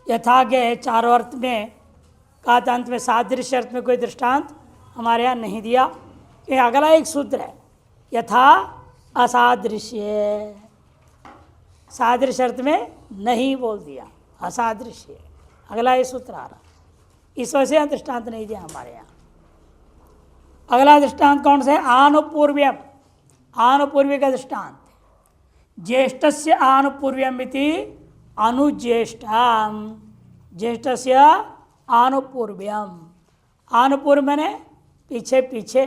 यथा के चारों अर्थ में का अंत में सादृश्य अर्थ में कोई दृष्टांत हमारे यहाँ नहीं दिया। कि अगला एक सूत्र है यथा असादृश्य, सादृश्य अर्थ में नहीं बोल दिया, असादृश्य अगला ये सूत्र आ रहा। इस वजह से दृष्टांत नहीं दिया हमारे यहाँ। अगला दृष्टांत कौन सा है? आनुपूर्व्यम, आनुपूर्वी का दृष्टांत। ज्येष्ठस्य आनुपूर्व्यम इति अनुज्येष्ठम, ज्येष्ठस्य आनुपूर्व्यम, आनुपूर्व मैंने पीछे पीछे,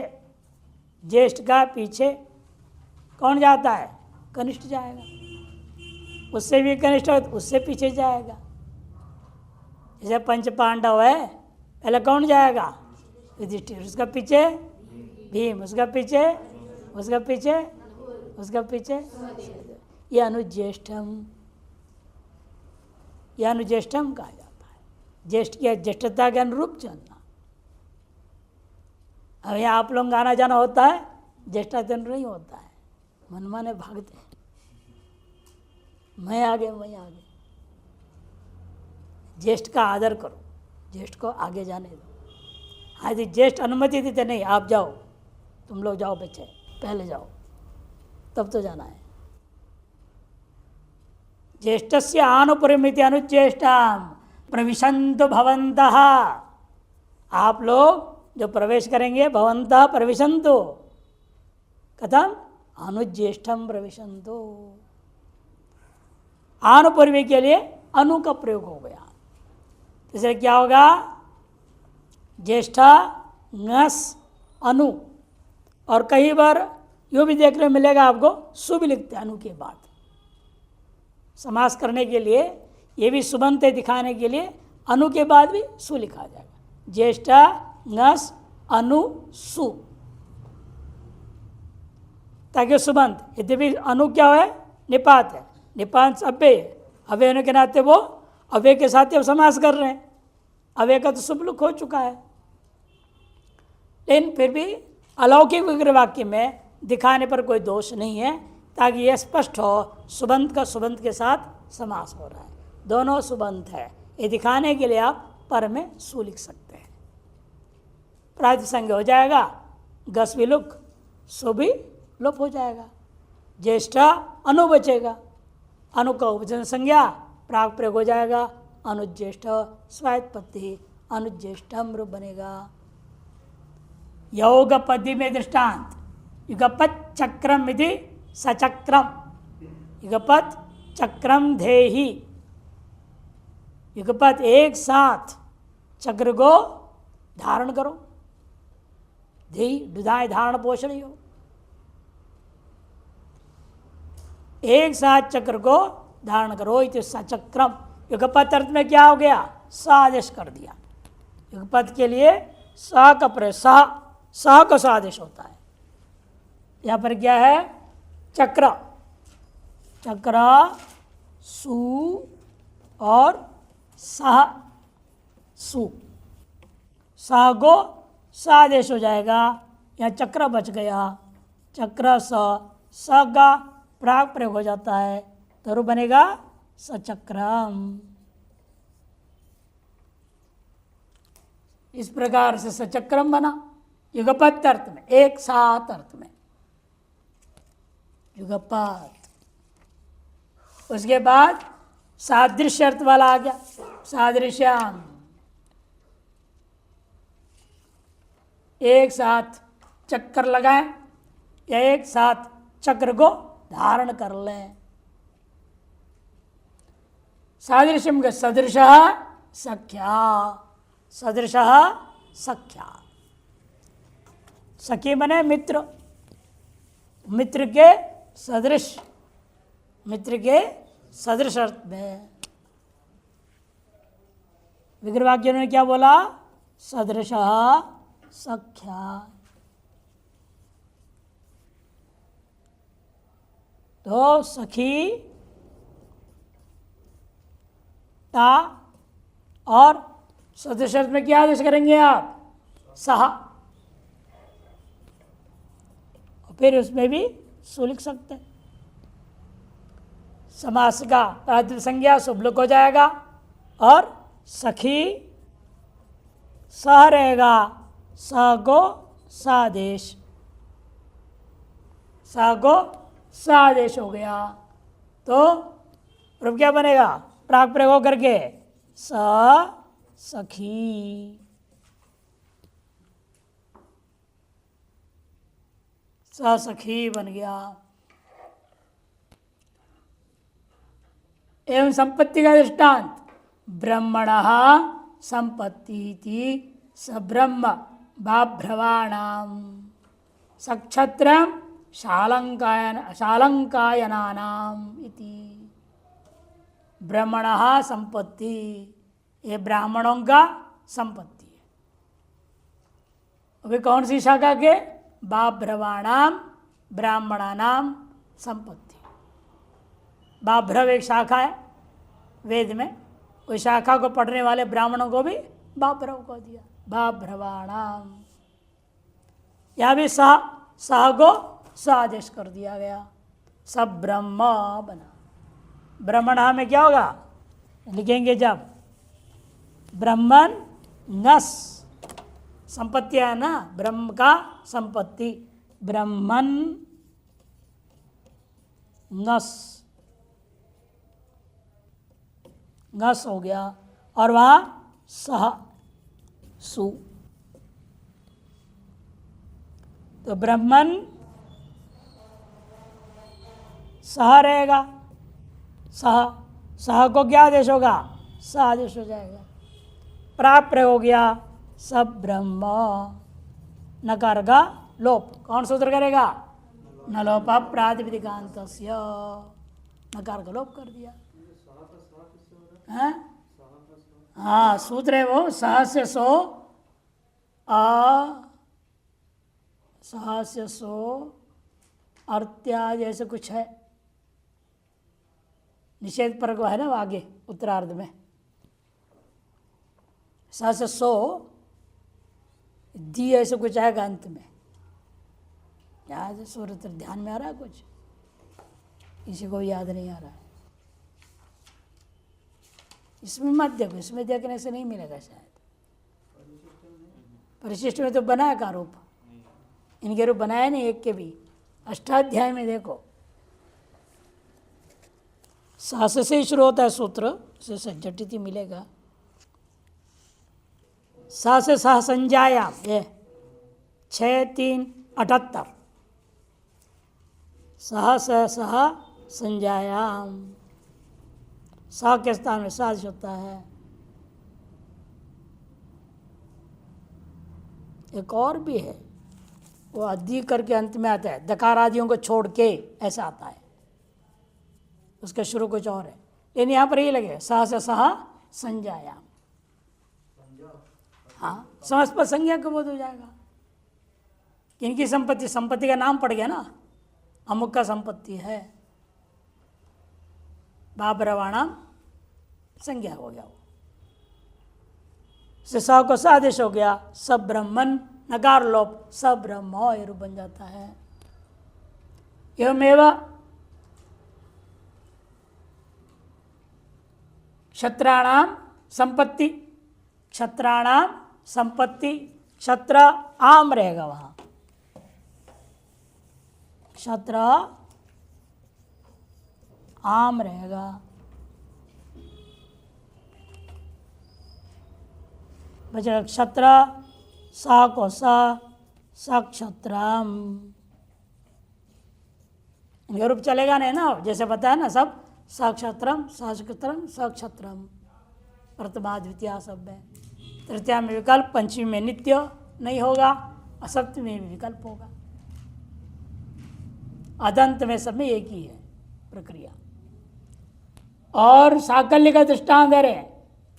ज्येष्ठ का पीछे कौन जाता है? कनिष्ठ जाएगा, उससे भी कनिष्ठ उससे पीछे जाएगा। जैसे पंच पांडव है, पहले कौन जाएगा? युधिष्ठिर, उसका पीछे भीम, उसका पीछे, उसका पीछे, उसका पीछे ये अनुज्येष्ठम, यह अनुज्येष्ठम कहा जाता है। ज्येष्ठ की ज्येष्ठता के अनुरूप चलना। अब यहाँ आप लोग आना जाना होता है, ज्येष्ठता के अनुरूप नहीं होता है, मनमाने भागते हैं, मैं आगे मैं आगे। ज्येष्ठ का आदर करो, ज्येष्ठ को आगे जाने दो। यदि ज्येष्ठ अनुमति देते नहीं आप जाओ, तुम लोग जाओ बच्चे पहले जाओ, तब तो जाना है। ज्येष्ठस्य आनुपूर्वमिति अनुज्येष्ठम प्रविशन्तु भवन्तः, आप लोग जो प्रवेश करेंगे, भवन्तः प्रविशन्तु, कथम? अनुज्येष्ठम प्रविशन्तु। आनुपूर्वी के लिए अनु का प्रयोग हो गया। इसलिए क्या होगा? ज्येष्ठ ngस अनु, और कई बार यूँ भी देखने में मिलेगा आपको, सु भी लिखते हैं अनु के बाद। समास करने के लिए, ये भी सुबंत दिखाने के लिए अनु के बाद भी सु लिखा जाएगा। ज्येष्ठ ngस अनु सु, ताकि सुबंत। यद्यपि अनु क्या है? निपात है, निपात अव्यय, अव्यय होने के नाते वो अव्यय के साथ ही अब समास कर रहे हैं। अव्यय का तो सुबलुक हो चुका है, लेकिन फिर भी अलौकिक विग्रह वाक्य में दिखाने पर कोई दोष नहीं है, ताकि यह स्पष्ट हो सुबंत का सुबंत के साथ समास हो रहा है, दोनों सुबंत है। ये दिखाने के लिए आप पर में सु लिख सकते हैं। प्रातिसंग हो जाएगा, गस भी लुक, सु भी लुप हो जाएगा। ज्येष्ठ अनु बचेगा, अनु का उपवचन संज्ञा प्राग प्रयोग हो जाएगा। अनुज्येष्ठ स्वायत्पत्ति अनुज्येष्ठम रूप बनेगा। योगपद्धि में दृष्टांत, युगपत चक्रम यदि सचक्रम, युगपत चक्रम धेहि, युगपत एक साथ चक्र को धारण करो, धेहि दुधाय धारण पोषण हो, एक साथ चक्र को धारण करो। इति सचक्रम, युगपत अर्थ में क्या हो गया? स आदेश कर दिया। युगपत के लिए स का प्रयोग, सह का आदेश होता है। यहाँ पर क्या है? चक्र, चक्र सु और सह, सु, सह को स आदेश हो जाएगा। यहाँ चक्र बच गया, चक्र स का प्राग प्रयोग हो जाता है, तो रूप बनेगा सचक्रम। इस प्रकार से सचक्रम बना युगपत अर्थ में, एक साथ अर्थ में युगपत। उसके बाद सादृश्य अर्थ वाला आ गया, सादृश्यम, एक साथ चक्कर लगाएं या एक साथ चक्र को धारण कर लें। सादृश्यम के सदृश सख्या, सदृश सख्या, सखी बने मित्र, मित्र के सदृश, मित्र के सदृश अर्थ में। विग्रह वाक्य ने क्या बोला? सदृश सख्या। तो सखी ता और सदृश अर्थ में क्या आदेश करेंगे आप? सहा। फिर उसमें भी सु लिख सकते हैं। समास का प्रातिपदिक संज्ञा शुभलुक हो जाएगा और सखी सह रहेगा, स को सादेश, स को सादेश हो गया तो रूप क्या बनेगा? प्राक प्रयोग होकर के स सखी, स सखी बन गया। एवं संपत्ति का दृष्टांत ब्रह्मणः संपत्ति स ब्रह्म बाभ्रवाणाम सक्षत्रम शालंकायनानाम इति। ब्रह्मणः संपत्ति, ये ब्राह्मणों का संपत्ति है। अभी कौन सी शाखा के? बाभ्रवाणाम, ब्राह्मणानाम संपत्ति। बाभ्रव एक शाखा है वेद में, उस शाखा को पढ़ने वाले ब्राह्मणों को भी बाभ्रव को दिया, बाभ्रवाणाम। यहाँ भी सह को स आदेश कर दिया गया, सब ब्रह्म बना। ब्रह्मण में क्या होगा? लिखेंगे जब ब्रह्मन नस, संपत्ति है ना, ब्रह्म का संपत्ति, ब्रह्मन नस, नस हो गया और वहाँ सह सु, तो ब्रह्मन सह रहेगा, सह, सह को क्या आदेश होगा? स आदेश हो जाएगा। प्राप्त हो गया सब ब्रह्म, नकार का लोप, कौन सूत्र करेगा? न लोप प्रातिपदिकान्तस्य, नकार का लोप कर दिया। हाँ सूत्र है वो, सह से सो सह से सो अर्त्या जैसे कुछ है, निषेध पर को है ना आगे उत्तरार्ध में, सह से सो दी ऐसे कुछ आएगा अंत में। याद सूत्र ध्यान में आ रहा है? कुछ किसी को याद नहीं आ रहा है? इसमें मत देखो, इसमें देखने से नहीं मिलेगा शायद। परिशिष्ट में तो बनाया का रूप, इनके रूप बनाया नहीं एक के भी। अष्टाध्याय में देखो, सास से ही शुरू होता है सूत्र, से जटिति मिलेगा। सा से सह संजायाम, ये 6-3-78, सह से सह संजायाम, सा के स्थान में साज होता है। एक और भी है, वो अद्धि करके अंत में आता है, दकार आदियों को छोड़ के ऐसा आता है, उसका शुरू कुछ और है, लेकिन यहाँ पर ये लगे सह से सह संजायाम। हाँ समझ पर संज्ञा का बोध हो जाएगा। इनकी संपत्ति, संपत्ति का नाम पड़ गया ना, अमुक का संपत्ति है, बाबरवाणाम संज्ञा हो गया, वो से स को स आदेश हो गया, सब ब्रह्मन नकार लोप, सब ब्रह्म ये रूप बन जाता है। एवमेव क्षत्राणाम संपत्ति, क्षत्राणाम संपत्ति, क्षत्र आम रहेगा वहां, क्षत्र आम रहेगा। बचेगा क्षत्र, सा को स क्षत्रम, इनका रूप चलेगा नहीं ना, जैसे बताया ना सब, सक्षत्रम सक्षत्रम सक्षत्रम, प्रथमा द्वितीय सब है। तृतीया में विकल्प, पंचमी में नित्य नहीं होगा, और सप्तमी में विकल्प होगा, अदंत में सब में एक ही है प्रक्रिया। और साकल्य का दृष्टांत दे रहे,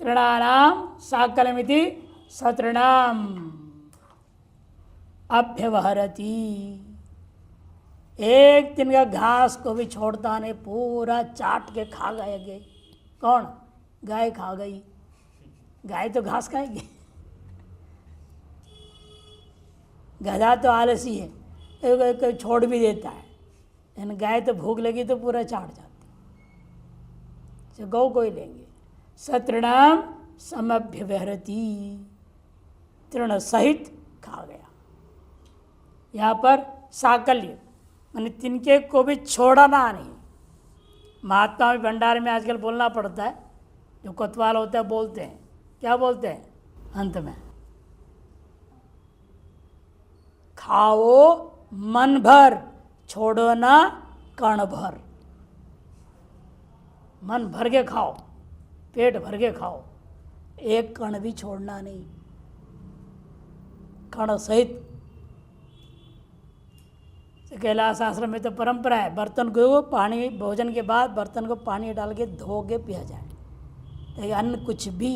तृणानाम साकल्यमिति सतृणाम अभ्यवहरति, एक दिन का घास को भी छोड़ता नहीं, पूरा चाट के खा गए। कौन? गाय खा गई। गाय तो घास खाएगी, गधा तो आलसी है, एक छोड़ भी देता है, लेकिन गाय तो भूख लगी तो पूरा चाट जाती है। गौ को ही लेंगे, स तृणाम समभ्यवहरती, तृण सहित खा गया। यहाँ पर साकल्य मैंने तिनके को भी छोड़ना नहीं। महात्मा भी भंडारे में आजकल बोलना पड़ता है, जो कोतवाल होता है बोलते हैं, क्या बोलते हैं अंत में, खाओ मन भर, छोड़ो ना कण भर। मन भर के खाओ, पेट भर के खाओ, एक कण भी छोड़ना नहीं, कण सहित। कैलाश आश्रम में तो परंपरा है, बर्तन को पानी, भोजन के बाद बर्तन को पानी डाल के धो के पिया जाए, लेकिन अन्न कुछ भी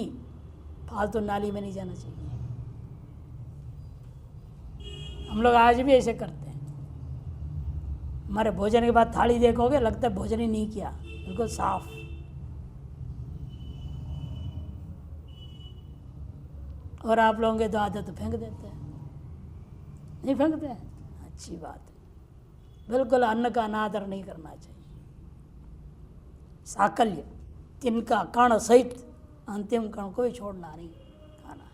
फालतू नाली में नहीं जाना चाहिए। हम लोग आज भी ऐसे करते हैं। हमारे भोजन के बाद थाली देखोगे, लगता है भोजन ही नहीं किया, बिल्कुल साफ। और आप लोगों के तो आदत फेंक देते हैं, नहीं फेंकते हैं, अच्छी बात है। बिल्कुल अन्न का अनादर नहीं करना चाहिए। साकल्य, तिनका कण सहित अंतिम कण को भी छोड़ना नहीं, खाना है।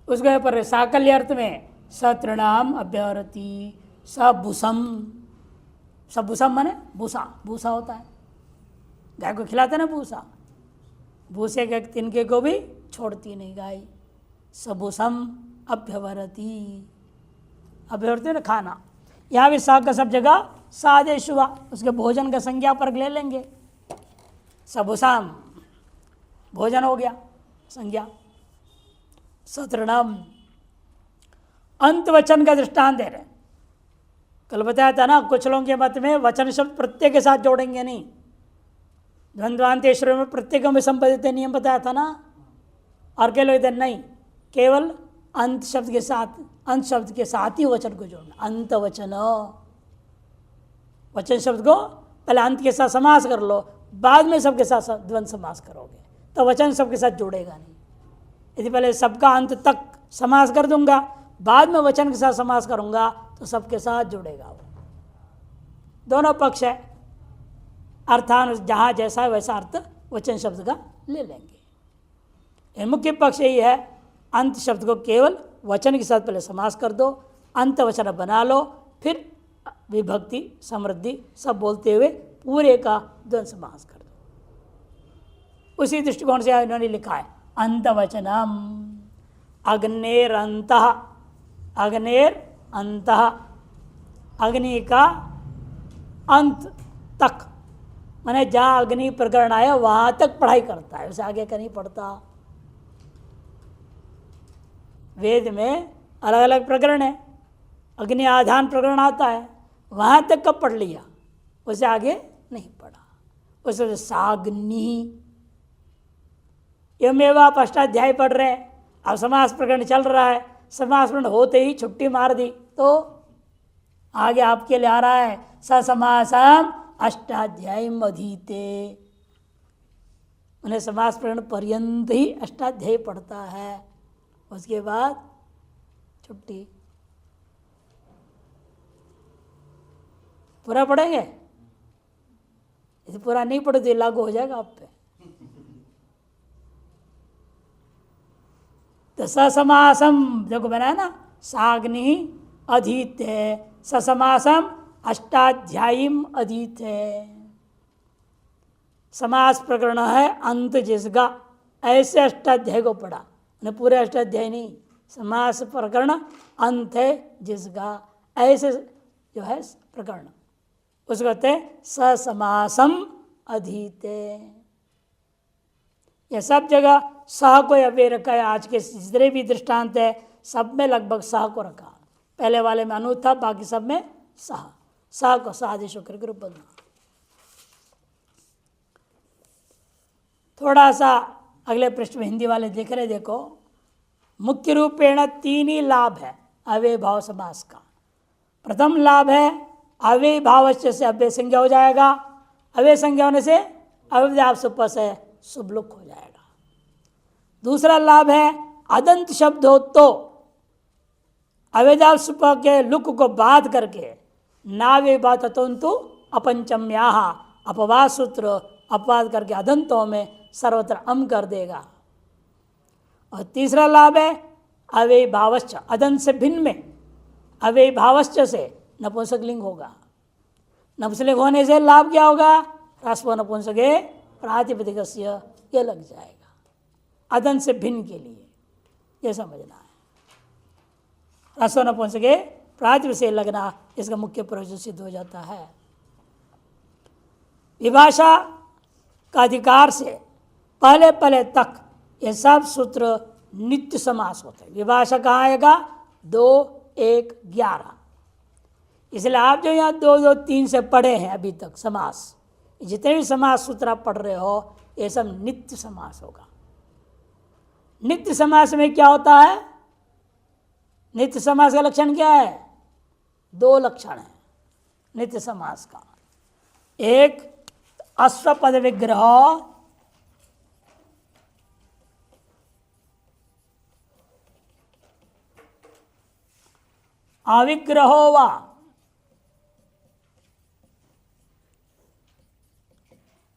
उसके पर साकल्य अर्थ में सतृणाम अभ्यवरती सबुसम। सबुसम माने भूसा, भूसा होता है, गाय को खिलाते हैं ना भूसा, भूसे के तिनके को भी छोड़ती नहीं गाय। सबुसम अभ्यवरती, अभ्यवरती ना खाना। यहाँ भी सा का सब जगह सादेश हुआ, उसके भोजन का संज्ञा पर ले लेंगे। सबुसाम भोजन हो गया संज्ञा। सतृणम अंत वचन का दृष्टांत दे रहे। कल बताया था ना, कुछ लोगों के मत में वचन शब्द प्रत्यय के साथ जोड़ेंगे नहीं। द्वंद्वांतेश्वर में प्रत्येकों में संबंधित नियम बताया था ना। और कई लोग नहीं, केवल अंत शब्द के साथ, अंत शब्द के साथ ही वचन को जोड़ना। अंत वचन, वचन शब्द को पहले अंत के साथ समास कर लो, बाद में सबके साथ द्वंद्व समास करोगे तो वचन शब्द के साथ जोड़ेगा नहीं। यदि पहले सबका अंत तक समास कर दूंगा, बाद में वचन के साथ समास करूंगा तो सबके साथ जुड़ेगा वो। दोनों पक्ष है, अर्थान जहाँ जैसा है वैसा अर्थ वचन शब्द का ले लेंगे। मुख्य पक्ष यही है, अंत शब्द को केवल वचन के साथ पहले समास कर दो, अंत वचन बना लो, फिर विभक्ति समृद्धि सब बोलते हुए पूरे का द्वंद्व समास कर दो। उसी दृष्टिकोण से इन्होंने लिखा है अंत वचनम अग्नेर अंतः, अग्नेर अंतः, अग्नि का अंत तक, माने जहाँ अग्नि प्रकरण आया वहाँ तक पढ़ाई करता है, उसे आगे का नहीं पढ़ता। वेद में अलग अलग प्रकरण है, अग्नि आधान प्रकरण आता है, वहाँ तक कब पढ़ लिया, उसे आगे नहीं पढ़ा। उसे साग्नि, एवं आप अष्टाध्याय पढ़ रहे हैं, अब समास प्रकरण चल रहा है, समास प्रकरण होते ही छुट्टी मार दी तो आगे आपके लिए आ रहा है ससमासम अष्टाध्यायी अधीते। उन्हें समास प्रकरण पर्यंत ही अष्टाध्यायी पढ़ता है, उसके बाद छुट्टी। पूरा पढ़ेंगे, यदि पूरा नहीं पढ़े तो लागू हो जाएगा आप पे। तो ससमासम देखो बनाया ना, साग्नि अधीत है, ससमासम अष्टाध्यायीम अधीत है। समास प्रकरण है अंत जिसका, ऐसे अष्टाध्याय को पढ़ा, न पूरे अष्टाध्याय नहीं, समास प्रकरण अंत है जिसका, ऐसे जो है प्रकरण उसको कहते हैं ससमासम अधीते। यह सब जगह सह को अव्यय रखा है। आज के जितने भी दृष्टांत है सब में लगभग सह को रखा, पहले वाले में अनु था, बाकी सब में सह, सह को सादेश होकर रूप बदला। थोड़ा सा अगले पृष्ठ में हिंदी वाले देख रहे, देखो मुख्य रूपेण तीन ही लाभ है अव्यय भाव समास का। प्रथम लाभ है अव्यय भाव से अव्यय संज्ञा हो जाएगा, अव्यय संज्ञा होने से अव्यय सुप से शुभलुक हो जाएगा। दूसरा लाभ है अदंत शब्द हो तो अव्यय सुप के लुक को बाध करके नाव्यय बात तंतु अपंचम्या अपवाद सूत्र अपवाद करके अदंतों में सर्वत्र अम कर देगा। और तीसरा लाभ है अव्यय भावश्च, अदंत से भिन्न में अव्यय भावश्च से नपुंसक लिंग होगा। नपुंसक होने से लाभ क्या होगा? ह्रस्व नपुंसके प्रातिपदिकस्य, ये लग जाएगा अदंत से भिन्न के लिए, ये समझना है। ह्रस्व नपुंसके प्रातिपदिक से लगना इसका मुख्य प्रयोजन सिद्ध हो जाता है। विभाषा का अधिकार से पहले पहले तक ये सब सूत्र नित्य समास होते हैं। विभाषा कहाँ आएगा? 2, 1, 11। इसलिए आप जो यहाँ 2, 2, 3 से पढ़े हैं अभी तक समास, जितने भी समास सूत्र आप पढ़ रहे हो ये सब नित्य समास होगा। नित्य समास में क्या होता है? नित्य समास का लक्षण क्या है? 2 लक्षण है नित्य समास का। एक अश्वपद विग्रह, अविग्रहो वा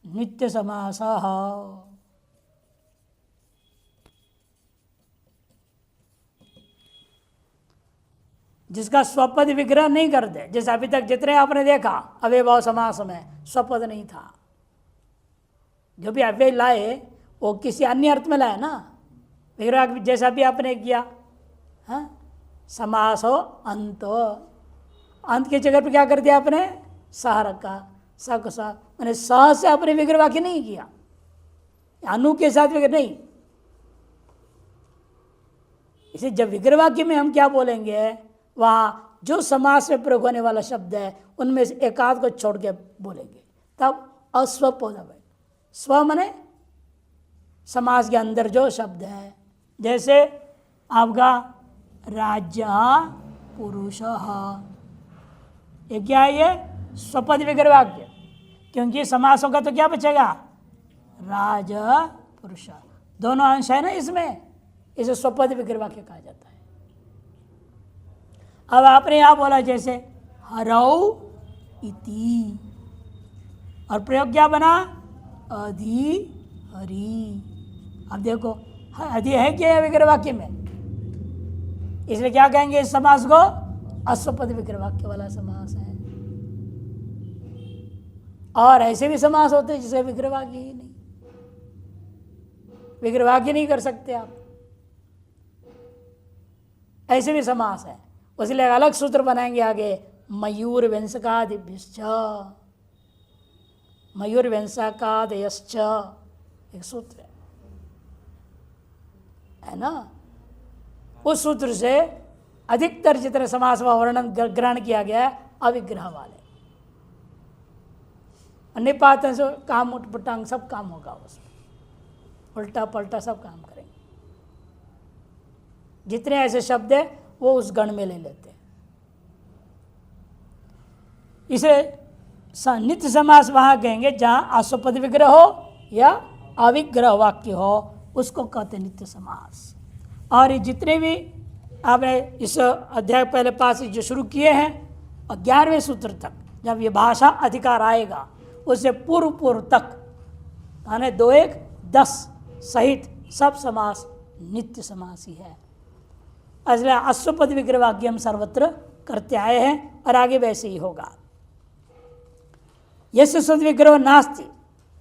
नित्य समासः। जिसका स्वपद विग्रह नहीं करते, जैसे अभी तक जितने आपने देखा अव्ययभाव समास में स्वपद नहीं था। जो भी अव्यय लाए वो किसी अन्य अर्थ में लाए ना, विग्रह जैसा भी आपने किया। हाँ, समास हो अंत, अंत की जगह पे क्या कर दिया आपने? सह रखा, स को सा, मैंने सह से आपने विग्रह वाक्य नहीं किया, अनु के साथ विग्रह नहीं। इसे जब विग्रह वाक्य में हम क्या बोलेंगे, वहाँ जो समास में प्रयोग होने वाला शब्द है उनमें से एकाध को छोड़ के बोलेंगे, तब अस्वप हो जाए। स्व मने समास के अंदर जो शब्द है, जैसे आपका राज्य पुरुष, ये क्या है? ये स्वपद विग्रह वाक्य, क्योंकि समास होगा तो क्या बचेगा? राज पुरुष, दोनों अंश है ना इसमें, इसे स्वपद विग्रह वाक्य कहा जाता है। अब आपने यहां बोला जैसे हरौ इति, और प्रयोग क्या बना? अधि हरि। अब देखो अधि है क्या विग्रह वाक्य में, इसलिए क्या कहेंगे इस समास को? अश्वपद विग्रह वाक्य वाला समास है। और ऐसे भी समास होते हैं जिसका विग्रह वाक्य ही नहीं, विग्रह वाक्य नहीं कर सकते आप, ऐसे भी समास है। इसलिए अलग सूत्र बनाएंगे आगे, मयूर व्यंसकादिभ्यश्च, मयूर व्यंसकादयश्च, एक सूत्र है ना। उस सूत्र से अधिकतर जितने समास का वर्णन ग्रहण किया गया है अविग्रह वाले, निपातन से काम उठपटांग सब काम होगा उसमें, उल्टा पलटा सब काम करेंगे। जितने ऐसे शब्द है वो उस गण में ले लेते हैं। इसे नित्य समास वहां कहेंगे जहां आश्वपद विग्रह हो या अविग्रह वाक्य हो, उसको कहते हैं नित्य समास। और ये जितने भी आपने इस अध्याय पहले पास जो शुरू किए हैं और 11वें सूत्र तक जब ये भाषा अधिकार आएगा उससे पूर्व पूर्व तक यानी 2, 1, 10 सहित सब समास नित्य समास ही है। इसलिए अश्वपद विग्रह वाक्य हम सर्वत्र करते आए हैं और आगे वैसे ही होगा। यस्य सद्विग्रह नास्ति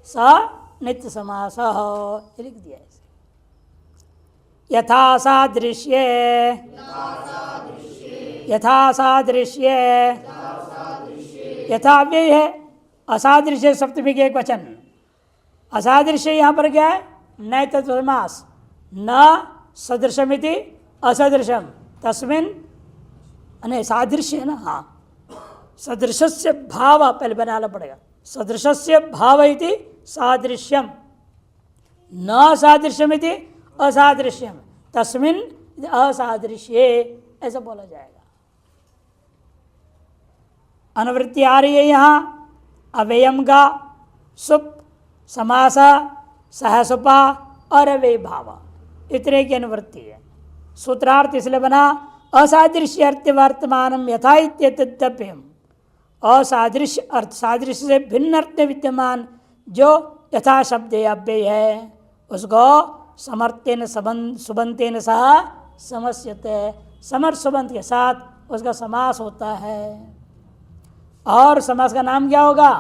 स नित्य समास लिख दिया है। यथा सादृश्ये, यथा सादृश्ये, यथा व्यय है असादृश्य सप्तमी के एक वचन। असादृश्य यहाँ पर क्या है? नए तत्व समास, न सदृशमिति असदृशम तस्मिन, अने सादृश्य है ना, हाँ, सदृशस्य भाव पहले बनाना पड़ेगा। सदृशस्य भाव इति सादृश्यम, न सादृश्यमिति असादृश्यम तस्मिन असादृश्ये, ऐसा बोला जाएगा। अनुवृत्ति आ रही है यहाँ अव्ययम का सुप समासा सहसुपा और अव्यय भाव, इतने की अनुवृत्ति है। सूत्रार्थ इसलिए बना असादृश्य अर्थ वर्तमान यथा इत्यप्यम, असादृश्य अर्थ सादृश्य से भिन्न अर्थ में विद्यमान जो यथा शब्दे अव्यय है उसको समर्थेन सुबंतेन सह समस्यते, समर्थ सुबंत के साथ उसका समास होता है। और समास का नाम क्या होगा?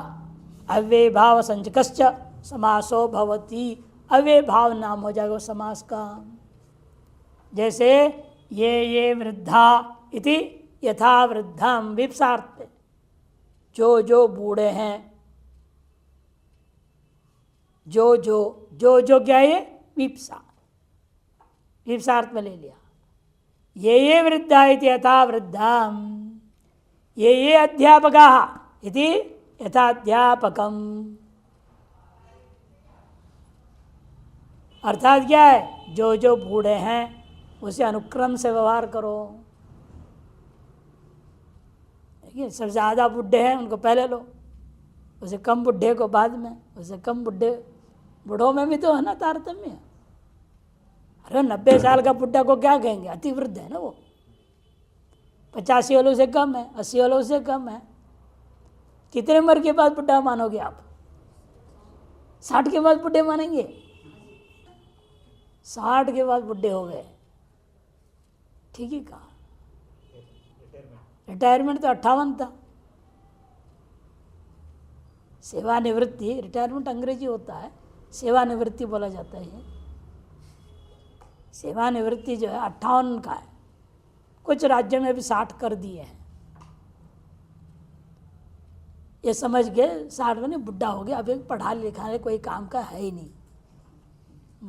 अव्यय भाव संचकश्च समासो भवति, अव्यय भाव नाम हो जाएगा समास का। जैसे ये वृद्धा इति यथा वृद्धम विप्सार्थ, जो बूढ़े हैं, जो क्या है? विप्सा, विप्सार्थ में ले लिया। ये वृद्धा इति यथा वृद्धम, ये अध्यापका इति यथा अध्यापकम। अर्थात क्या है? जो बूढ़े हैं उसे अनुक्रम से व्यवहार करो। देखिए, सबसे ज़्यादा बूढ़े हैं उनको पहले लो, उसे कम बूढ़े को बाद में, उसे कम बूढ़ों में भी तो है ना तारतम्य। अरे 90 साल का बुढ़ा को क्या कहेंगे? अति वृद्ध है ना वो। 85 वालों से कम है, 80 वालों से कम है। कितने उम्र के बाद बुढ़ा मानोगे आप? 60 के बाद बुढ़े मानेंगे? 60 के बाद बुढ़े हो गए, ठीक ही कहा। रिटायरमेंट तो 58 था। सेवानिवृत्ति, रिटायरमेंट अंग्रेजी होता है, सेवानिवृत्ति बोला जाता है। सेवानिवृत्ति जो है 58 का है, कुछ राज्यों में भी 60 कर दिए हैं। ये समझ के 60 में नहीं, बुढ़ा हो गया, अभी पढ़ा लिखा कोई काम का है ही नहीं,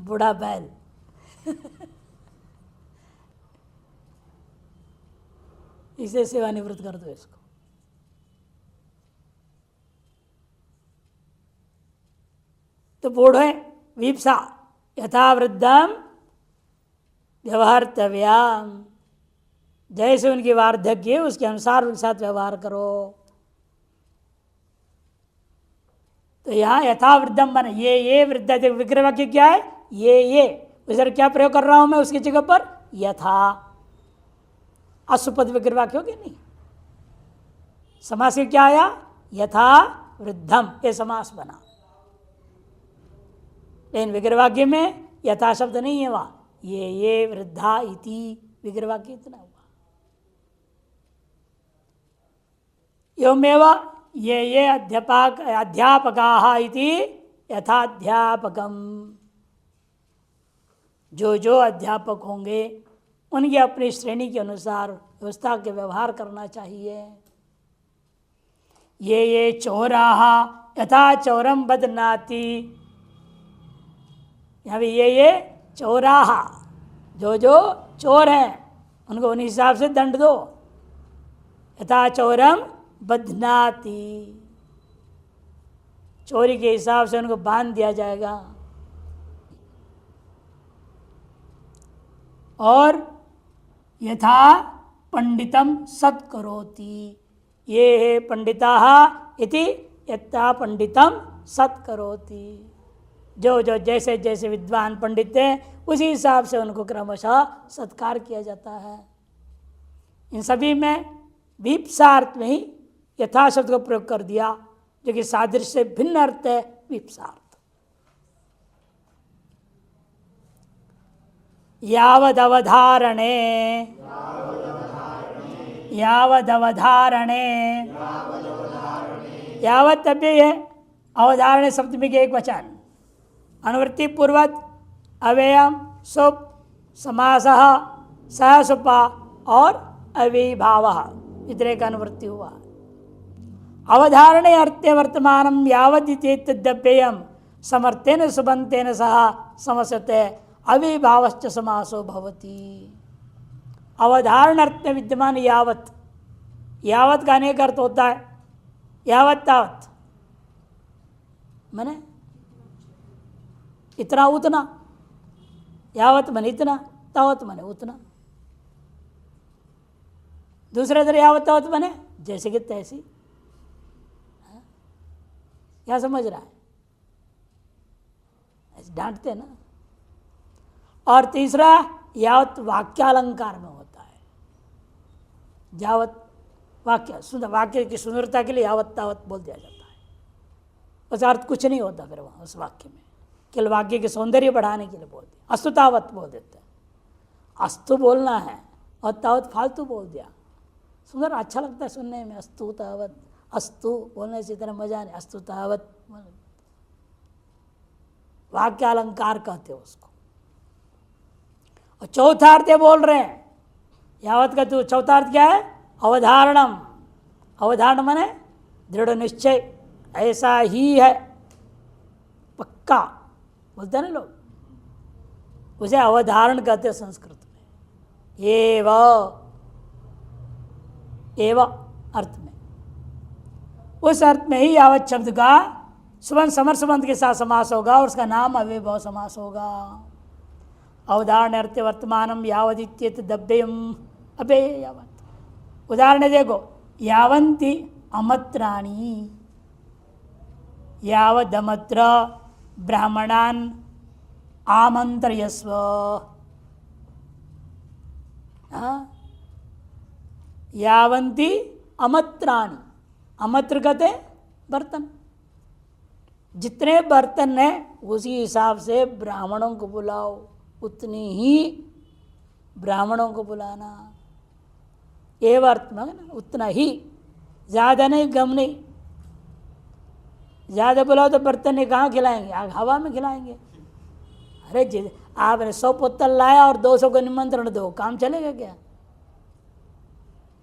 बूढ़ा बैल। इसे सेवानिवृत्त कर दो इसको। तो बूढ़े विप्सा यथा वृद्धम व्यवहारतव्याम, जैसे उनकी वार्धक्य उसके अनुसार उनके साथ व्यवहार करो। तो यहाँ यथा वृद्धम बने, ये वृद्धा, विग्रह वाक्य क्या है? ये उधर क्या प्रयोग कर रहा हूं मैं उसकी जगह पर? यथा। अशुपद विग्रह वाक्य हो गया नहीं? समास के क्या आया? यथा वृद्धम, ये समास बना। लेकिन विग्रह वाक्य में यथा शब्द नहीं है वहां, ये वृद्धा इति विग्रह वाक्य इतना हुआ। एवमेव ये अध्यापका इति यथाध्यापकम, जो अध्यापक होंगे उनकी अपनी श्रेणी के अनुसार व्यवस्था के व्यवहार करना चाहिए। ये चोराः यथा चौरम बदनाति, यहाँ भी ये चोराः, जो चोर हैं उनको उन हिसाब से दंड दो। यथा चौरम बदनाति, चोरी के हिसाब से उनको बांध दिया जाएगा। और यथा पंडितम सत्करोति, ये पंडिताः इति यथा पंडितम सत्करोति, जो जैसे जैसे विद्वान पंडित हैं उसी हिसाब से उनको क्रमशः सत्कार किया जाता है। इन सभी में विप्सार्थ में ही यथा शब्द को प्रयोग कर दिया, जो कि सादृश्य से भिन्न अर्थ है विप्सार्थ। यावदवधारणे यावत अव्यय है, अवधारणे सप्तमी के एक वचन, अनुवृत्ति पूर्वक अव्ययम सुप समासः सह सुपा और अविभावः, इतने का अनुवृत्ति हुआ। अवधारणे अर्थे वर्तमानम यावदित्येतद्यप्ययम समर्थेन सुबंतेन सह समस्यते अविभावश्च समासो भवति। अवधारण अर्थ में विद्यमान यावत, यावत का अनेक अर्थ होता है। यावत तावत माने इतना उतना, यावत माने इतना, तावत माने उतना। दूसरे तरह यावत तावत माने जैसे कि तैसी। क्या समझ रहा है? डांटते ना। और तीसरा यावत वाक्यालंकार में होता है। यावत वाक्य सुंदर, वाक्य की सुंदरता के लिए यावत तावत बोल दिया जाता है। उस अर्थ कुछ नहीं होता फिर वहाँ उस वाक्य में, केवल वाक्य के सौंदर्य बढ़ाने के लिए बोलते, अस्तु तावत बोल देते हैं। अस्तु बोलना है और तावत फालतू बोल दिया, सुंदर अच्छा लगता है सुनने में, अस्तु तावत, अस्तु बोलने से इतना मजा नहीं, अस्तु तावत वाक्य अलंकार कहते हो उसको। और चौथार्थ बोल रहे हैं, यावत का तो चौथार्थ क्या है? अवधारणम। अवधारण माने दृढ़ निश्चय, ऐसा ही है, पक्का बोलते हैं ना लोग, उसे अवधारण कहते हैं संस्कृत में। एव अर्थ में, उस अर्थ में ही यावत शब्द का सुबंध समर्थ संबंध के साथ समास होगा और उसका नाम अव्ययभाव समास होगा। अवधारण अर्थ वर्तमानम यावदित्येत दव्यम अव्यय यावत। उदाहरण देखो, यावंती अमत्राणी, यावदमत्र ब्राह्मणान आमंत्रयस्व। यावंती अमत्राणी, अमत्र कहते बर्तन, जितने बर्तन हैं उसी हिसाब से ब्राह्मणों को बुलाओ, उतनी ही ब्राह्मणों को बुलाना। एव अर्थ में ना, उतना ही, ज़्यादा नहीं कम नहीं। ज़्यादा बुलाओ तो बर्तन ने कहाँ खिलाएंगे? आग हवा में खिलाएंगे। अरे आपने 100 बोतल लाया और 200 को निमंत्रण दो, काम चलेगा क्या?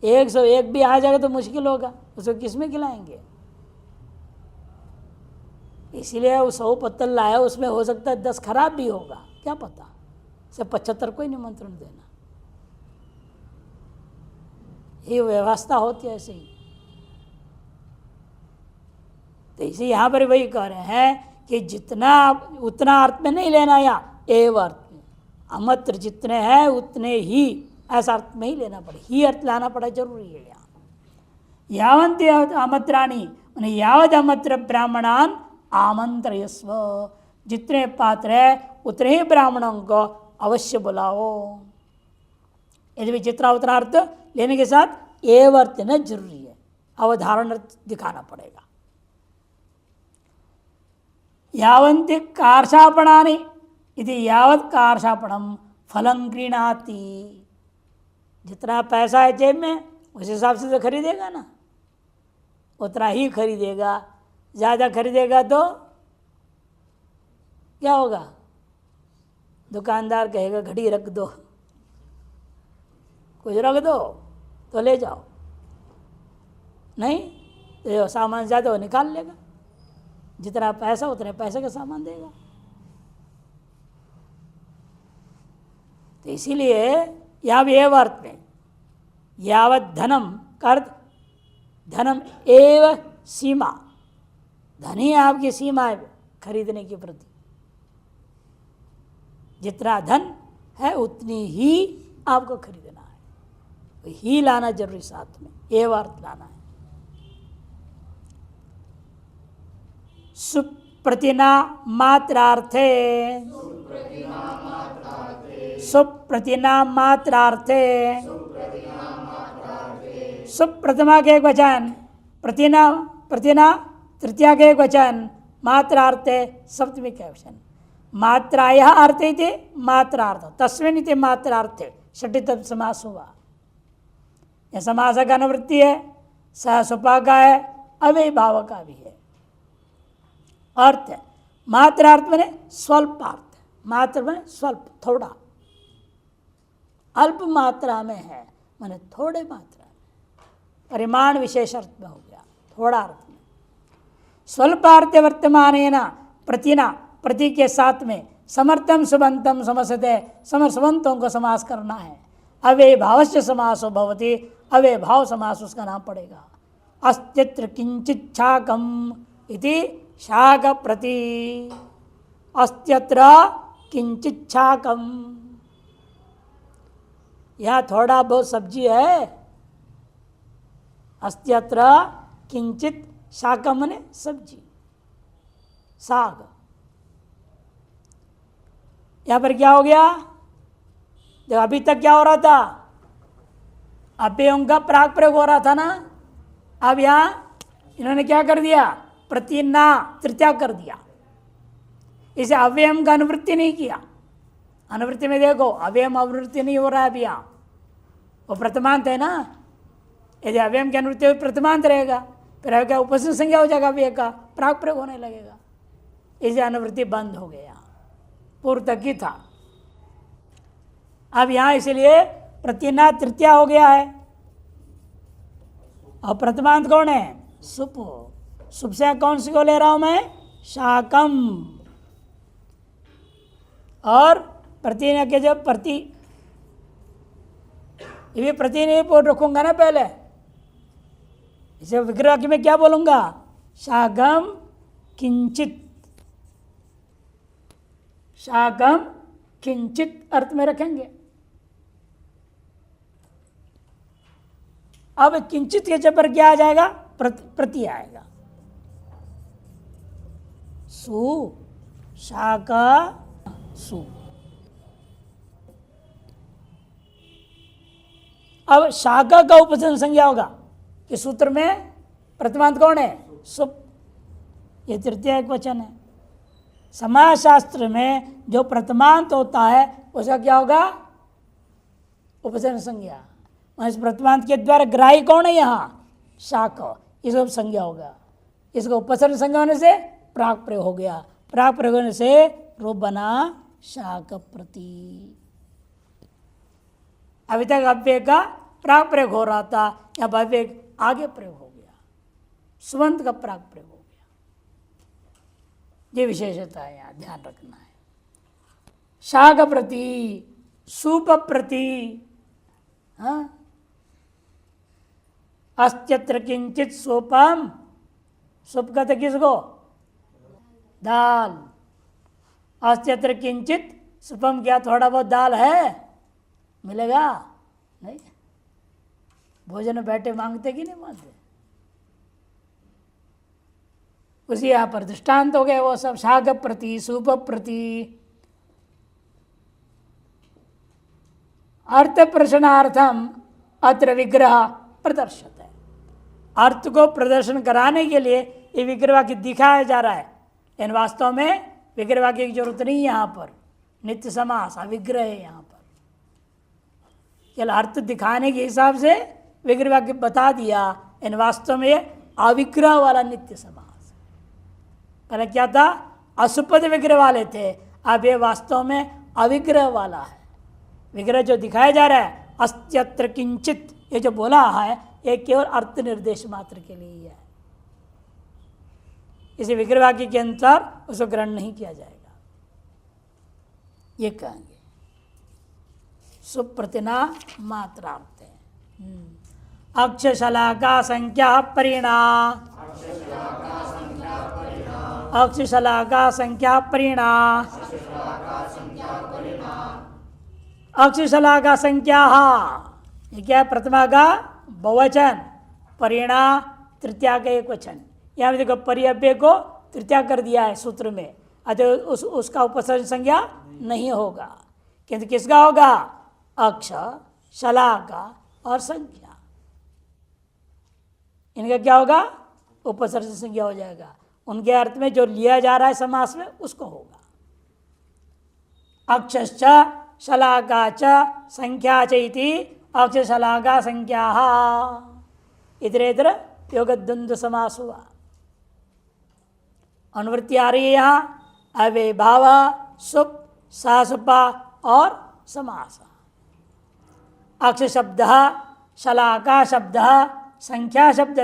101 भी आ जाएगा तो मुश्किल होगा, उसको किस में खिलाएंगे? इसीलिए वो 100 बोतल लाया, उसमें हो सकता है 10 खराब भी होगा, क्या पता, सिर्फ 75 को ही निमंत्रण देना। ये व्यवस्था होती है ऐसे ही। तो इसे यहाँ पर वही कह रहे हैं कि जितना उतना अर्थ में नहीं लेना, या एव अर्थ में, अमत्र जितने हैं उतने ही, ऐसा अर्थ में ही लेना पड़े, ही अर्थ लाना पड़ा, जरूरी है यहाँ। यावंत अमत्राणी, यावत अमत्र ब्राह्मणान आमंत्रयस्व, जितने पात्र है उतने ही ब्राह्मणों को अवश्य बुलाओ। यदि भी जितना उतना अर्थ लेने के साथ एव अर्थ न जरूरी है, अवधारण अर्थ दिखाना पड़ेगा। यावंति कार्षापणानि इति यावत कार्षापणम फलं गृह्णाति, जितना पैसा है जेब में उस हिसाब से तो खरीदेगा ना, उतना ही खरीदेगा। ज़्यादा खरीदेगा तो क्या होगा? दुकानदार कहेगा घड़ी रख दो, कुछ रख दो तो ले जाओ, नहीं तो सामान ज़्यादा वो निकाल लेगा। जितना पैसा उतने पैसे का सामान देगा। तो इसीलिए यहाँ भी एव अर्थ में, यावत धनम का अर्थ धनम एव सीमा, धन ही आपकी सीमा है खरीदने के प्रति। जितना धन है उतनी ही आपको खरीदना है, ही लाना जरूरी, साथ में एव अर्थ लाना है। सुप्रतिना मात्रार्थे, सुप्रतिना मात्रार्थे, सुप्रतिमा के एक वचन, प्रतिना प्रतिना तृतीया के एक वचन, मात्रार्थे सप्तमी के वचन। मात्राया अर्थ थे मात्रार्थ, तस्मिन् इति मात्रार्थे षष्ठी समास हुआ। यह समास का अनुवृत्ति है, सह सुपा का है, अव्यय भाव का भी है। अर्थ मात्रार्थ में स्वल्पार्थ, मात्र में स्वल्प, थोड़ा, अल्प मात्रा में है माने थोड़े मात्रा में, परिमाण विशेष अर्थ में हो गया, थोड़ा अर्थ में। स्वल्पार्थ वर्तमानेन प्रतिना, प्रति के साथ में समर्थम सुबंतम समसते, समर्थवंतों को समास करना है। अव्यय भावस्य समासो भवति, अव्यय भाव समास उसका नाम पड़ेगा। अस्तित्र किंचित शाकम इति शाक प्रति, अस्त्यत्र किंचित शाकम, यहाँ थोड़ा बहुत सब्जी है। अस्त्यत्र किंचित शाकम ने सब्जी, साग। यहाँ पर क्या हो गया? जब अभी तक क्या हो रहा था? अव्ययों का प्राक प्रयोग हो रहा था ना। अब यहाँ इन्होंने क्या कर दिया? प्रतिना तृतीया कर दिया, इसे अव्ययम का अनुवृत्ति नहीं किया। अनुवृत्ति में देखो अव्ययम अनुवृत्ति नहीं हो रहा है अभी यहाँ, वो प्रथमांत है ना। यदि अव्ययम की अनुवृत्ति हो प्रथमांत रहेगा, फिर क्या उपस्थित संज्ञा हो जाएगा, अव्यय का प्राक प्रयोग होने लगेगा। इसे अनुवृत्ति बंद हो गया, पूर्व तक ही था। अब यहाँ इसलिए प्रतिना तृतीया हो गया है। और प्रथमांत कौन है? सुप। सुप से कौन सी को ले रहा हूं मैं? शाकम। और प्रतिना के जब प्रति, ये भी प्रति नहीं बोल रखूंगा ना पहले, इसे विग्रह वाक्य में क्या बोलूंगा? शाकम किंचित। शाकम किंचित अर्थ में रखेंगे। अब किंचित के जब पर क्या आ जाएगा? प्रति आएगा। सु शाका सु। अब शाका का उपसर्ग संज्ञा होगा इस सूत्र में। प्रथमांत कौन है? सुप। ये तृतीय एक वचन है। समाज शास्त्र में जो प्रथमांत होता है उसका क्या होगा? उपसर्ग संज्ञा। इस प्रथमांत के द्वारा ग्राही कौन है? यहाँ शाक, इसको संज्ञा होगा। इसको उपसर्ग संज्ञा होने से प्राक प्रयोग हो गया। प्राक प्रयोग होने से रूप बना शाक प्रति। अभी तक अव्यय का प्राक प्रयोग हो रहा था, या अव्यय आगे प्रयोग हो गया, सुबंत का प्राक प्रयोग हो गया। ये विशेषता है, यहाँ ध्यान रखना है। शाक प्रति, सूप प्रति। हाँ, अस्त्यत्र किंचित सोपम। सुप कहते किसको? दाल। अस्त्यत्र किंचित सुपम, क्या थोड़ा बहुत दाल है? मिलेगा नहीं। भोजन में बैठे मांगते कि नहीं मांगते? उसी यहां पर दृष्टांत हो गए वो सब। शाक प्रति, सूप प्रति। अर्थ प्रश्नार्थम अत्र विग्रह प्रदर्शित है। अर्थ को प्रदर्शन कराने के लिए ये विग्रह वाक्य दिखाया जा रहा है। इन वास्तव में विग्रह वाक्य की जरूरत नहीं है। यहाँ पर नित्य समास अविग्रह है। यहाँ पर केवल अर्थ दिखाने के हिसाब से विग्रह वाक्य बता दिया। इन वास्तव में अविग्रह वाला नित्य समास। पहले क्या था? असुपद विग्रह वाले थे, अब ये वास्तव में अविग्रह वाला है। विग्रह जो दिखाया जा रहा है अस्त्यत्र किंचित, ये जो बोला है ये केवल अर्थ निर्देश मात्र के लिए ही है। इसे विग्रह वाक्य के अनुसार उसको ग्रहण नहीं किया जाएगा। ये कहेंगे सुप्रतिना मात्रार्थ है। अक्षशलाका संख्या परिणा। अक्षशलाका संख्या परिणा। अक्षशलाका संख्या, ये क्या है? प्रथमा का बहुवचन, परिणा तृतीया का एक वचन। यहाँ में देखो परिअव्यय को तृतीया कर दिया है सूत्र में, अतः उसका उपसर्ग संज्ञा नहीं होगा, किंतु किसका होगा? अक्ष, शलाका और संख्या, इनका क्या होगा? उपसर्ग संज्ञा हो जाएगा। उनके अर्थ में जो लिया जा रहा है समास में उसको होगा। अक्षश्च शलाका च संख्या च इति अक्षशलाका संख्या। इधर इधर योगद्वंद्व समास हुआ। अनुवृत्ति आ रही है यहाँ अव्यय भाव, सुप, सासुपा और समास। अक्ष शब्द, शलाका शब्द, संख्या शब्द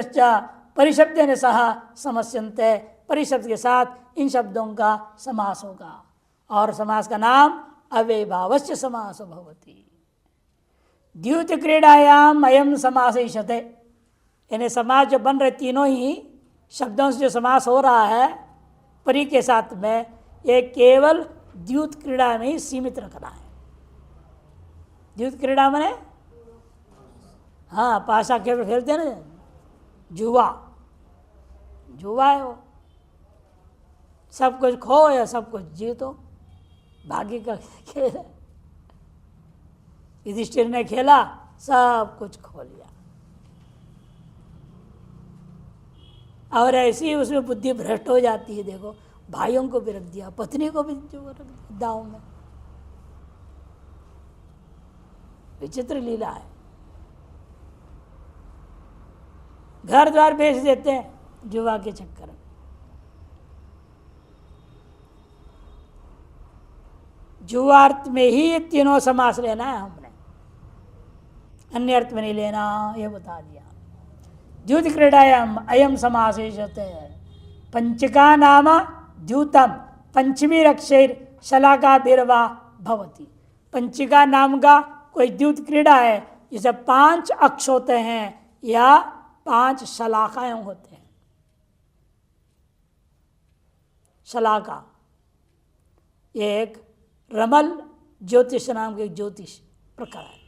परिशब्देन सह समस्यन्ते। परिशब्द के साथ इन शब्दों का समास होगा और समास का नाम अव्यय भावस्य समास भवति। द्यूत क्रीडायाम अयम समास इष्यते। यानी समास जो बन रहे तीनों ही शब्दों से जो समास हो रहा है परि के साथ में, ये केवल द्यूत क्रीड़ा में ही सीमित रखना है। द्यूत क्रीड़ा में हाँ पाशा खेल खेलते हैं ना, जुआ, जुआ है वो। सब कुछ खो या सब कुछ जीतो, भाग्य का खेल है। युधिष्ठिर ने खेला, सब कुछ खो लिया। और ऐसी उसमें बुद्धि भ्रष्ट हो जाती है। देखो भाइयों को भी रख दिया, पत्नी को भी जो रख दिया दाव में। विचित्र लीला है। घर द्वार बेच देते हैं जुआ के चक्कर में। जुआ अर्थ में ही ये तीनों समास लेना है हमने, अन्य अर्थ में नहीं लेना, ये बता दिया। द्युत क्रीडायाम अयम समासेषते पंचका नाम द्यूतम पंचमी रक्षेर शलाका बिरवा भवती। पंचिका नाम का कोई द्यूत क्रीड़ा है जिसे 5 अक्ष होते हैं या 5 शलाकाएं होते हैं। शलाका ये एक रमल ज्योतिष नाम के ज्योतिष प्रकार है।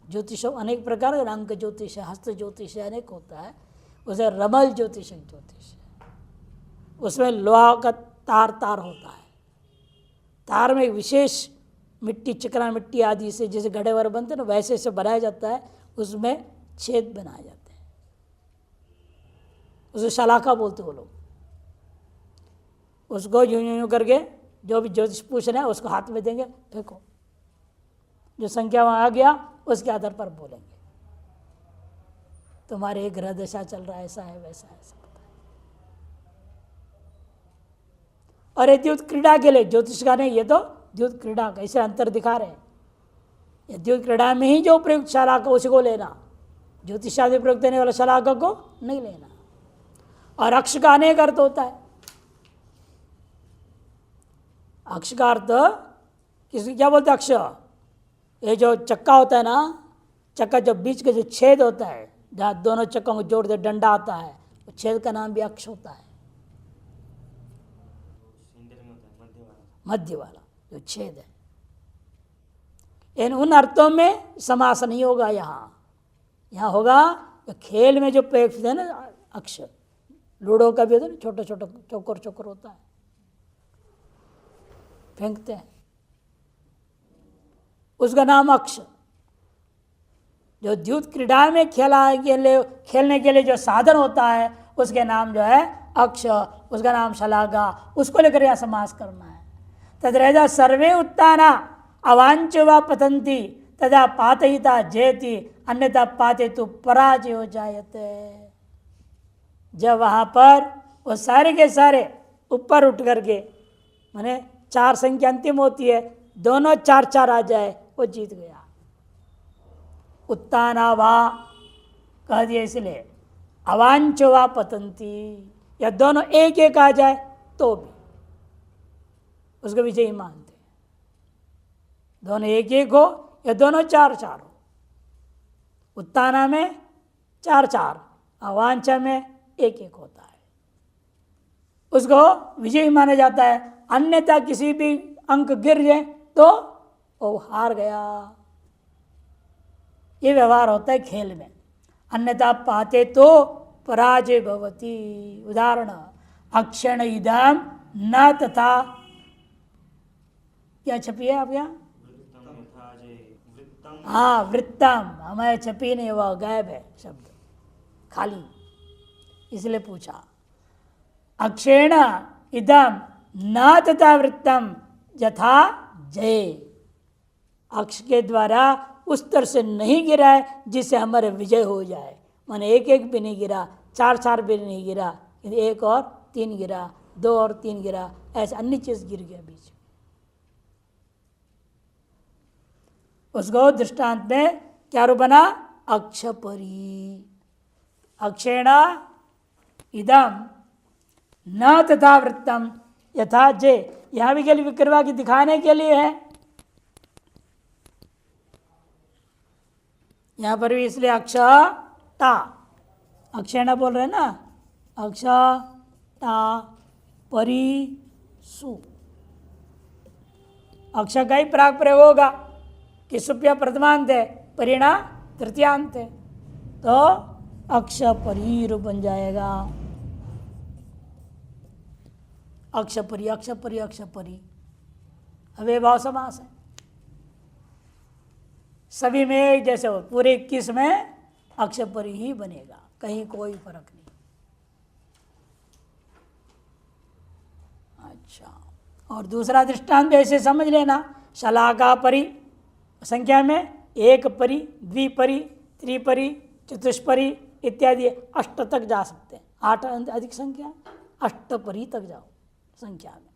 ज्योतिष अनेक प्रकार के रंग ज्योतिष है, हस्त ज्योतिष है, अनेक होता है। उसे रमल ज्योतिष ज्योतिष है। उसमें लोहा का तार तार होता है। तार में एक विशेष मिट्टी, चिकना मिट्टी आदि से जैसे घड़े वर बनते हैं ना, वैसे से बनाया जाता है। उसमें छेद बनाए जाते हैं, उसे शलाका बोलते वो लोग। उसको यूं यूं करके जो भी ज्योतिष पूछ रहे हैं उसको हाथ में देंगे, फेंको, जो संख्या वहाँ आ गया उसके आधार पर बोलेंगे तुम्हारे ग्रह दशा चल रहा है, ऐसा है वैसा है, सब पता है। और ये द्युत क्रीड़ा के लिए ज्योतिष का नहीं, ये तो द्युत क्रीड़ा का, इसे अंतर दिखा रहे हैं। ये द्युत क्रीड़ा में ही जो प्रयुक्त शलाका उसी को लेना, ज्योतिष आदि प्रयुक्त देने वाला शलाका को नहीं लेना। और अक्ष का अनेक अर्थ होता है। अक्ष का अर्थ किसी क्या बोलते हैं? अक्ष ये जो चक्का होता है ना, चक्का जो बीच के जो छेद होता है, जहाँ दोनों चक्कों को जोड़ दे डंडा आता है, वो छेद का नाम भी अक्ष होता है। मध्य वाला जो छेद है। इन उन अर्थों में समास नहीं होगा। यहाँ होगा तो खेल में जो प्रयोग है ना, अक्ष लूडो का भी होता है ना, छोटा छोटा चौकर चौकर होता है, फेंकते हैं, उसका नाम अक्ष। जो द्युत क्रीड़ा में खेलने के लिए जो साधन होता है उसके नाम जो है अक्ष, उसका नाम शलाका, उसको लेकर यह समास करना है। तद्रेदा सर्वे उत्ताना अवांच व पतंती तदा पातयिता जयति अन्यथा पाते तो पराजय हो जायते। जब वहाँ पर वो सारे के सारे ऊपर उठ करके, माने 4 संख्या अंतिम होती है, दोनों 4-4 आ जाए, वो जीत गया। उत्ताना वा कह दिया इसलिए, अवांच वा पतंती, या दोनों 1-1 आ जाए तो भी उसको विजयी मानते हैं। दोनों 1-1 हो या दोनों 4-4 हो। उत्ताना में 4-4, अवांचा में 1-1 होता है, उसको विजयी माना जाता है। अन्यथा किसी भी अंक गिर जाए तो वो हार गया। ये व्यवहार होता है खेल में। अन्यथा पाते तो पराजय भवती। उदाहरण अक्षण इदम न तथा, क्या छपी है आप यहाँ? हाँ, वृत्तम, हमारे छपी नहीं, वह गायब है शब्द, खाली, इसलिए पूछा। अक्षेण इदम न तथा वृत्तम यथा जय, अक्ष के द्वारा उस तरह से नहीं गिरा है जिससे हमारे विजय हो जाए। माने 1-1 भी नहीं गिरा, 4-4 भी नहीं गिरा, 1 और 3 गिरा, 2 और 3 गिरा, ऐसे अन्य चीज गिर गया बीच में। उसको दृष्टांत में क्या रूप बना? अक्षपरी। अक्षेण इदम न तथा वृत्तम यथा जय, यहां भी के लिए विक्रवा की दिखाने के लिए है। यहां पर भी इसलिए अक्षता, अक्षेण बोल रहे हैं ना, अक्षता परी सु, अक्ष का ही प्राग प्रयोग होगा कि सुप्या प्रथमांत है, परिणा तृतीयांत है, तो अक्ष परी रूप बन जाएगा। अक्षपरी अक्षपरी अक्षपरी अव्ययभाव समास है। सभी में एक जैसे हो, पूरे 21 में अक्षपरी ही बनेगा, कहीं कोई फर्क नहीं। अच्छा, और दूसरा दृष्टांत भी ऐसे समझ लेना, शलाका परि संख्या में एक परि, द्विपरि, त्रिपरि, चतुष्परि इत्यादि 8 तक जा सकते हैं। 8 अधिक संख्या, अष्टपरी तक जाओ संख्या में।